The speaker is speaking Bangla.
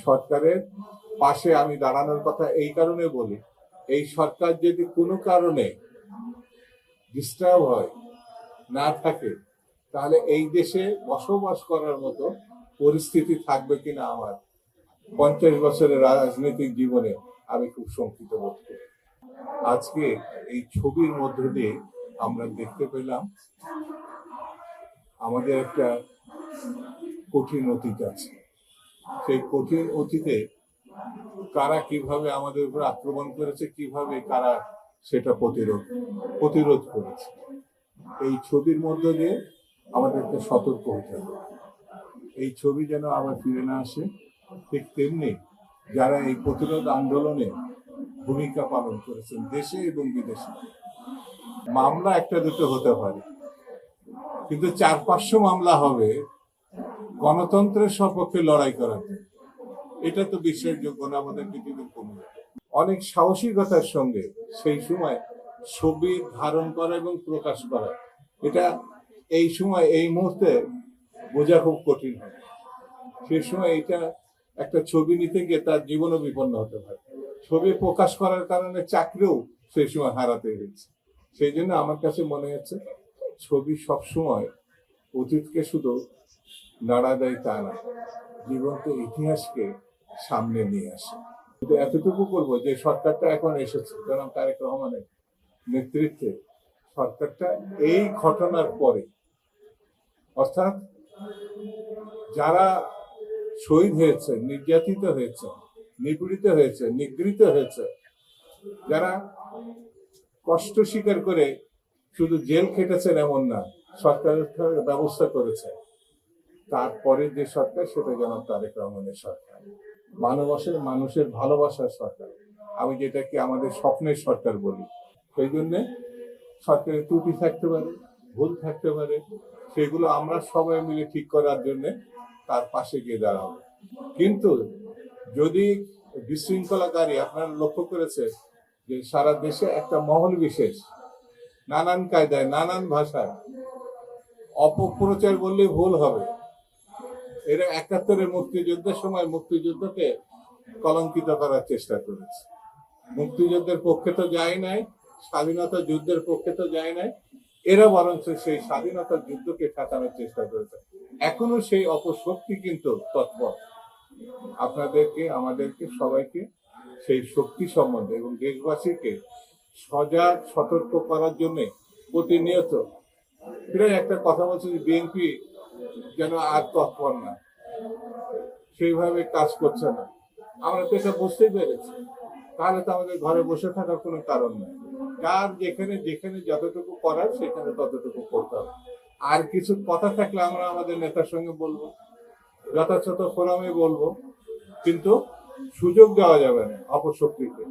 সরকারের পাশে আমি দাঁড়ানোর কথা এই কারণে বলি, এই সরকার যদি কোনো কারণে ডিস্টার্ব হয়, না থাকে, তাহলে এই দেশে বসবাস করার মতো পরিস্থিতি থাকবে কিনা আমার 50 বছরের রাজনৈতিক জীবনে আমি খুব শঙ্কিত বোধ করি। আজকে এই ছবির মধ্য দিয়ে আমরা দেখতে পেলাম আমাদের একটা কঠিন অতীত আছে। সেই কঠিন অতীতে কারা কিভাবে আমাদের উপর আক্রমণ করেছে, কিভাবে কারা সেটা প্রতিরোধ করেছে, এই ছবির মধ্য দিয়ে আমাদেরকে সতর্ক হতে হবে। এই ছবি যেন আবার ফিরে না আসে। ঠিক তেমনি যারা এই প্রতিরোধ আন্দোলনে ভূমিকা পালন করেছেন দেশে এবং বিদেশে, মামলা একটা দুটো হতে পারে, কিন্তু 400-500 মামলা হবে গণতন্ত্রের সপক্ষে লড়াই করার জন্য। এটা তো বিশ্বাসযোগ্য না আমাদের পৃথিবীর কোনো। অনেক সাহসিকতার সঙ্গে সেই সময় ছবি ধারণ করা এবং প্রকাশ করা, এটা এই সময় এই মুহূর্তে বোঝা খুব কঠিন হয়। সেই সময় এটা একটা ছবি নিতে গিয়ে তার জীবনও বিপন্ন হতে পারে। ছবি প্রকাশ করার কারণে চাকরিও সেই সময় হারাতে হয়েছে। সেই জন্য আমার কাছে মনে হচ্ছে ছবি সবসময় অতীতকে শুধু নাড়া দেয় তা না, জীবন্ত ইতিহাসকে সামনে নিয়ে আসে। কিন্তু এতটুকু করবো যে সরকারটা এখন এসেছে জনাব তারেক রহমানের নেতৃত্বে, সরকারটা এই ঘটনার পরে, অর্থাৎ যারা শহীদ হয়েছে, নির্যাতিত হয়েছে, নিপীড়িত হয়েছে, নিগৃহীত হয়েছে, যারা কষ্ট স্বীকার করে শুধু জেল খেটেছেন এমন না, সরকারের ব্যবস্থা করেছে, তারপরে যে সরকার সেটা জনাব তারেক রহমানের সরকার, মানুষের ভালোবাসার সরকার, আমি যেটাকে আমাদের স্বপ্নের সরকার বলি। সেই জন্যে সরকারের ত্রুটি থাকতে পারে, ভুল থাকতে পারে, সেগুলো আমরা সবাই মিলে ঠিক করার জন্য তার পাশে গিয়ে দাঁড়াবো। কিন্তু যদি বিশৃঙ্খলাকারী, আপনারা লক্ষ্য করেছে যে সারা দেশে একটা মহল বিশেষ নানান কায়দায় নানান ভাষায় অপপ্রচার বললে ভুল হবে, এরা 71-এর মুক্তিযুদ্ধের সময় মুক্তিযুদ্ধকে কলঙ্কিত করার চেষ্টা করেছে। মুক্তিযুদ্ধের পক্ষে তো যায় নাই, স্বাধীনতা যুদ্ধের পক্ষে তো যায় নাই, এরা বরঞ্চ সেই স্বাধীনতা যুদ্ধকে ঠেকানোর চেষ্টা করেছে। এখনো সেই অপশক্তি কিন্তু তৎপর। আপনাদেরকে, আমাদেরকে, সবাইকে সেই শক্তি সম্বন্ধে এবং দেশবাসীকে সজাগ সতর্ক করার জন্য প্রতিনিয়ত প্রায় একটা কথা বলছে যে বিএনপি যেন আর তৎপর না, সেইভাবে কাজ করছে না। আমরা তো এটা বুঝতেই পেরেছি, তাহলে তো আমাদের ঘরে বসে থাকার কোনো কারণ নেই। যার যেখানে যেখানে যতটুকু করার সেখানে ততটুকু করতে হবে। আর কিছু কথা থাকলে আমরা আমাদের নেতার সঙ্গে বলবো, যথাযথ ফোরামে বলবো, কিন্তু সুযোগ দেওয়া যাবে না অপশক্তিকে।